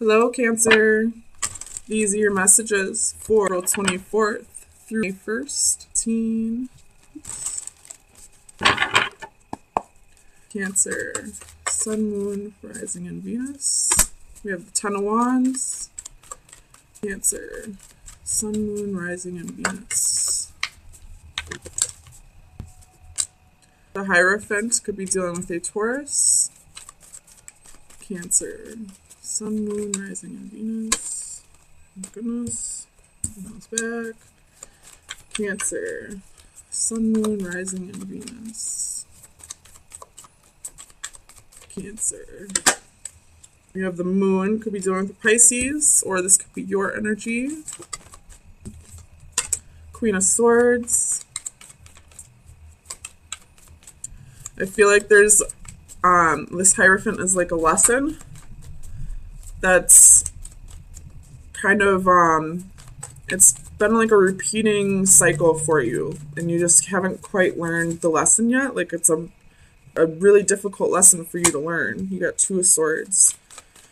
Hello, Cancer. These are your messages for April 24th through May 1st. Cancer, Sun, Moon, Rising, and Venus. We have the Ten of Wands. Cancer, Sun, Moon, Rising, and Venus. The Hierophant could be dealing with a Taurus. Cancer, Sun, Moon, Rising, and Venus. Oh goodness. Bounce back. Cancer, Sun, Moon, Rising, and Venus. Cancer. We have the Moon, could be dealing with the Pisces, or this could be your energy. Queen of Swords. I feel like there's, this Hierophant is like a lesson that's kind of, it's been like a repeating cycle for you, and you just haven't quite learned the lesson yet. Like it's a really difficult lesson for you to learn. You got Two of Swords.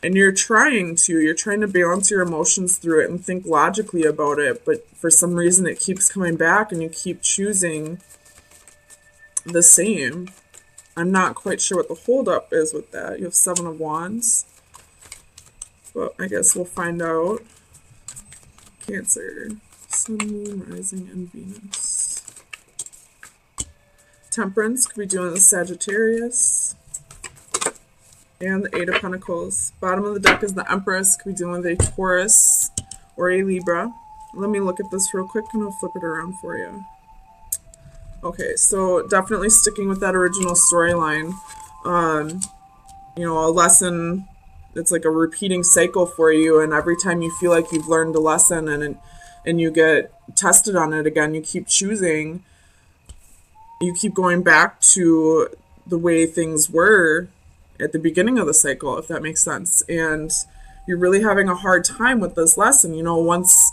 And you're trying to balance your emotions through it and think logically about it, but for some reason it keeps coming back and you keep choosing the same. I'm not quite sure what the holdup is with that. You have Seven of Wands. But I guess we'll find out. Cancer, Sun, Moon, Rising, and Venus. Temperance could be doing the Sagittarius. And the Eight of Pentacles. Bottom of the deck is the Empress. Could be dealing with a Taurus or a Libra. Let me look at this real quick and I'll flip it around for you. Okay, so definitely sticking with that original storyline. You know, a lesson, it's like a repeating cycle for you, and every time you feel like you've learned a lesson and you get tested on it again, you keep choosing, you keep going back to the way things were at the beginning of the cycle, if that makes sense. And you're really having a hard time with this lesson. You know, once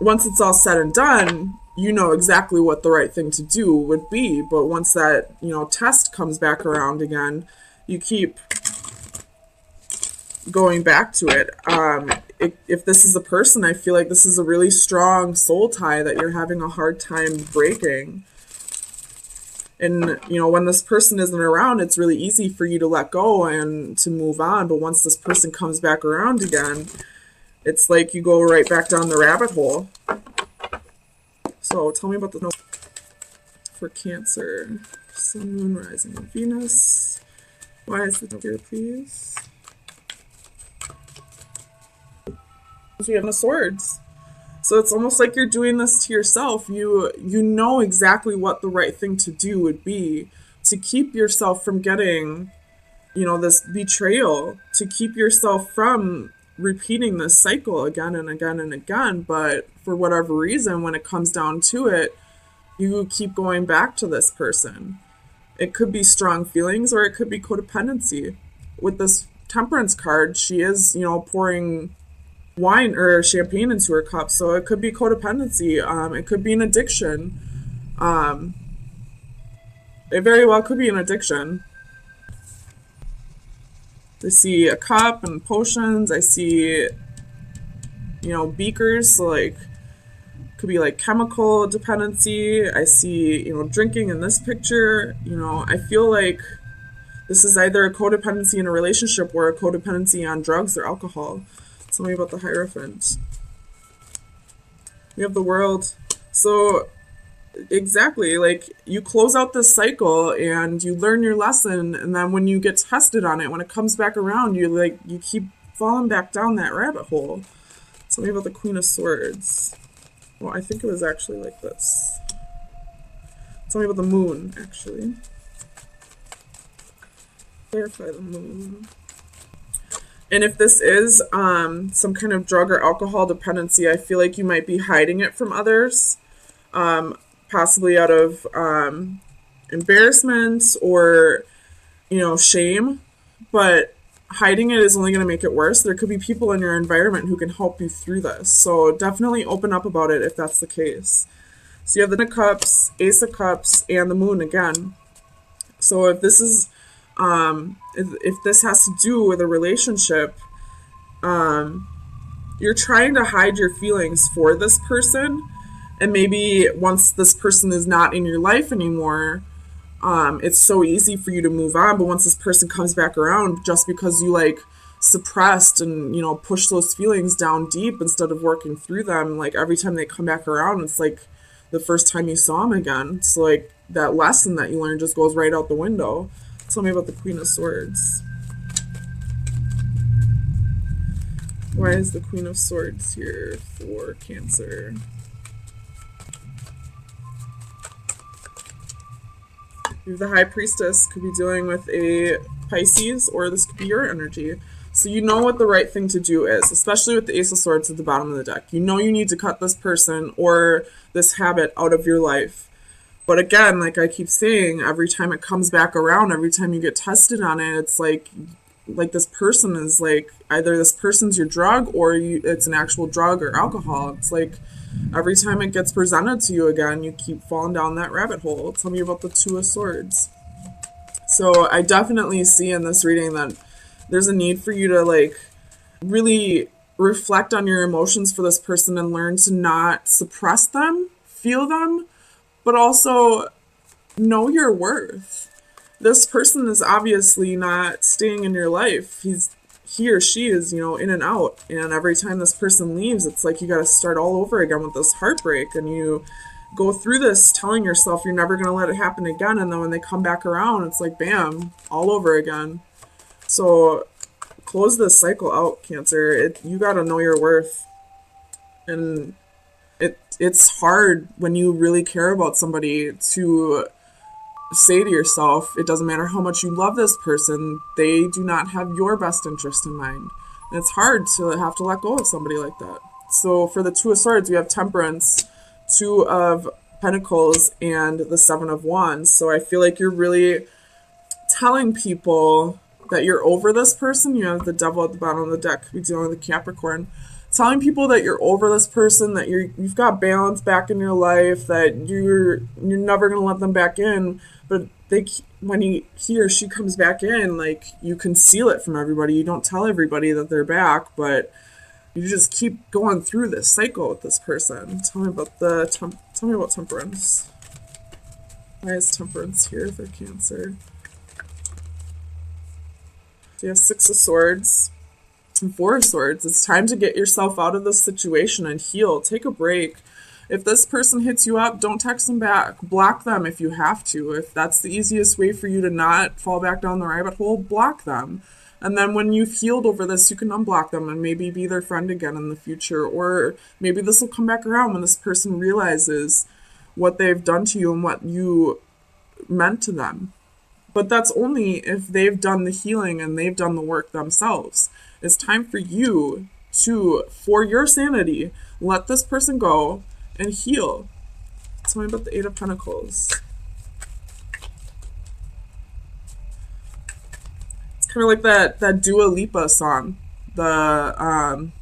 it's all said and done, you know exactly what the right thing to do would be. But once that, you know, test comes back around again, you keep going back to it. If this is a person, I feel like this is a really strong soul tie that you're having a hard time breaking. And, you know, when this person isn't around, it's really easy for you to let go and to move on. But once this person comes back around again, it's like you go right back down the rabbit hole. So tell me about the for Cancer, Sun, Moon, Rising, and Venus. Why is it here, please? We have the Swords. So it's almost like you're doing this to yourself. You know exactly what the right thing to do would be to keep yourself from getting, you know, this betrayal, to keep yourself from repeating this cycle again and again and again. But for whatever reason, when it comes down to it, you keep going back to this person. It could be strong feelings or it could be codependency. With this Temperance card, she is, you know, pouring wine or champagne into her cup, so it could be codependency. It could be an addiction. It very well could be an addiction. I see a cup and potions. I see, you know, beakers, so like could be like chemical dependency. I see, you know, drinking in this picture. You know, I feel like this is either a codependency in a relationship or a codependency on drugs or alcohol. Tell me about the Hierophant. We have the World. So exactly, like you close out this cycle and you learn your lesson, and then when you get tested on it, when it comes back around, you keep falling back down that rabbit hole. Tell me about the Queen of Swords. Well, I think it was actually like this. Tell me about the Moon, actually. Clarify the Moon. And if this is some kind of drug or alcohol dependency, I feel like you might be hiding it from others, possibly out of embarrassment or, you know, shame. But hiding it is only going to make it worse. There could be people in your environment who can help you through this. So definitely open up about it if that's the case. So you have the Ten of Cups, Ace of Cups, and the Moon again. So if this is if this has to do with a relationship, you're trying to hide your feelings for this person, and maybe once this person is not in your life anymore, it's so easy for you to move on. But once this person comes back around, just because you like suppressed and push those feelings down deep instead of working through them, like every time they come back around, it's like the first time you saw them again. It's like that lesson that you learned just goes right out the window. Tell me about the Queen of Swords. Why is the Queen of Swords here for Cancer? The High Priestess could be dealing with a Pisces, or this could be your energy. So you know what the right thing to do is, especially with the Ace of Swords at the bottom of the deck. You know you need to cut this person or this habit out of your life. But again, like I keep saying, every time it comes back around, every time you get tested on it, it's like this person is like, either this person's your drug or it's an actual drug or alcohol. It's like every time it gets presented to you again, you keep falling down that rabbit hole. Tell me about the Two of Swords. So I definitely see in this reading that there's a need for you to like really reflect on your emotions for this person and learn to not suppress them, feel them, but also know your worth. This person is obviously not staying in your life. He or she is, in and out. And every time this person leaves, it's like you got to start all over again with this heartbreak. And you go through this telling yourself you're never going to let it happen again. And then when they come back around, it's like, bam, all over again. So close this cycle out, Cancer. You got to know your worth. And it's hard when you really care about somebody to say to yourself, it doesn't matter how much you love this person, they do not have your best interest in mind. And it's hard to have to let go of somebody like that. So for the Two of Swords, we have Temperance, Two of Pentacles, and the Seven of Wands. So I feel like you're really telling people that you're over this person. You have the Devil at the bottom of the deck, could be dealing with the Capricorn. Telling people that you're over this person, that you've got balance back in your life, that you're never gonna let them back in, but when he or she comes back in, like you conceal it from everybody. You don't tell everybody that they're back, but you just keep going through this cycle with this person. Tell me about Temperance. Why is Temperance here for Cancer? So you have Six of Swords and Four of Swords. It's time to get yourself out of this situation and heal. Take a break. If this person hits you up, don't text them back. Block them if you have to. If that's the easiest way for you to not fall back down the rabbit hole, block them. And then when you've healed over this, you can unblock them and maybe be their friend again in the future. Or maybe this will come back around when this person realizes what they've done to you and what you meant to them. But that's only if they've done the healing and they've done the work themselves. It's time for you to, for your sanity, let this person go and heal. Tell me about the Eight of Pentacles. It's kind of like that Dua Lipa song. The,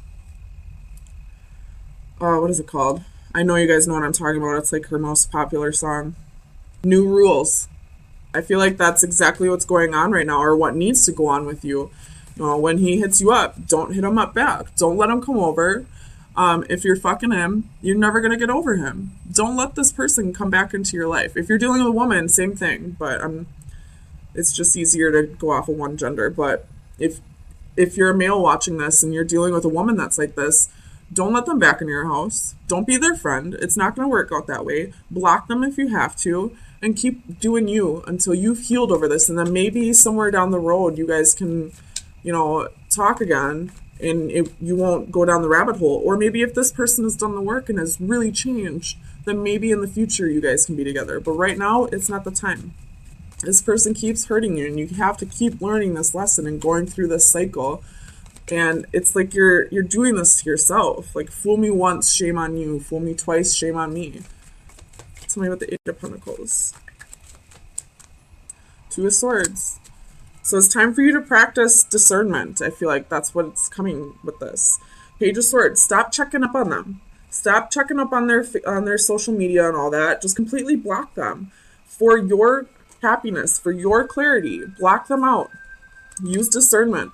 what is it called? I know you guys know what I'm talking about. It's like her most popular song. New Rules. I feel like that's exactly what's going on right now, or what needs to go on with you. When he hits you up, don't hit him up back. Don't let him come over. If you're fucking him, you're never going to get over him. Don't let this person come back into your life. If you're dealing with a woman, same thing. But it's just easier to go off of one gender. But if you're a male watching this and you're dealing with a woman that's like this, don't let them back in your house. Don't be their friend. It's not going to work out that way. Block them if you have to. And keep doing you until you've healed over this. And then maybe somewhere down the road, you guys can, talk again. And you won't go down the rabbit hole. Or maybe if this person has done the work and has really changed, then maybe in the future you guys can be together. But right now, it's not the time. This person keeps hurting you, and you have to keep learning this lesson and going through this cycle. And it's like you're doing this to yourself. Like, fool me once, shame on you. Fool me twice, shame on me. Tell me about the Eight of Pentacles. Two of Swords. So it's time for you to practice discernment. I feel like that's what's coming with this. Page of Swords. Stop checking up on them. Stop checking up on their social media and all that. Just completely block them. For your happiness, for your clarity, block them out. Use discernment.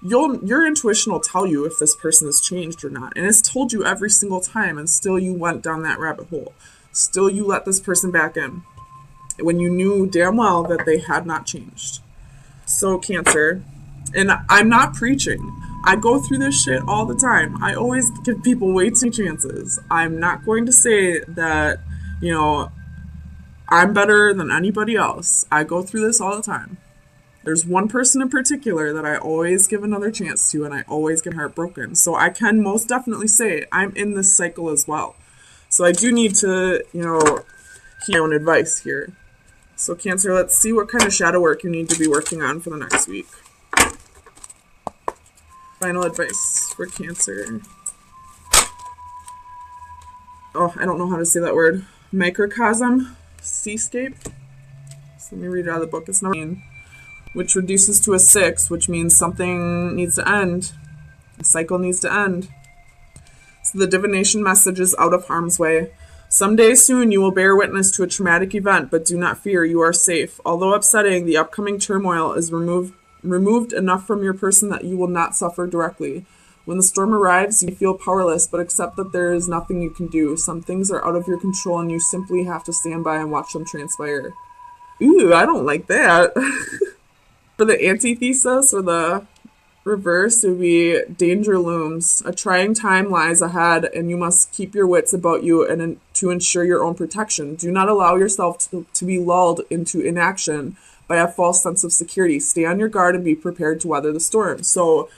your intuition will tell you if this person has changed or not. And it's told you every single time, and still you went down that rabbit hole. Still you let this person back in when you knew damn well that they had not changed. So Cancer, and I'm not preaching. I go through this shit all the time. I always give people way too many chances. I'm not going to say that, I'm better than anybody else. I go through this all the time. There's one person in particular that I always give another chance to, and I always get heartbroken. So I can most definitely say I'm in this cycle as well. So I do need to, heed my own advice here. So Cancer, let's see what kind of shadow work you need to be working on for the next week. Final advice for Cancer. Oh, I don't know how to say that word. Microcosm, seascape. So let me read it out of the book. It's number 9, which reduces to a 6, which means something needs to end. A cycle needs to end. So the divination message is out of harm's way. Someday soon you will bear witness to a traumatic event, but do not fear, you are safe. Although upsetting, the upcoming turmoil is removed enough from your person that you will not suffer directly. When the storm arrives, you feel powerless, but accept that there is nothing you can do. Some things are out of your control, and you simply have to stand by and watch them transpire. Ooh, I don't like that. For the antithesis, or the reverse, it would be danger looms. A trying time lies ahead, and you must keep your wits about you and to ensure your own protection. Do not allow yourself to be lulled into inaction by a false sense of security. Stay on your guard and be prepared to weather the storm. So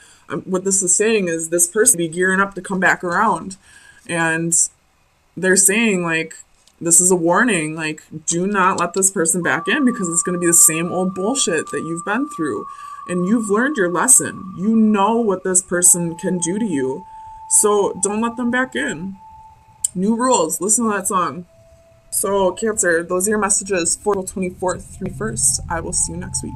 what this is saying is this person be gearing up to come back around. And they're saying, this is a warning. Do not let this person back in, because it's going to be the same old bullshit that you've been through. And you've learned your lesson. You know what this person can do to you. So don't let them back in. New rules. Listen to that song. So Cancer, those are your messages for April 24th through 1st. I will see you next week.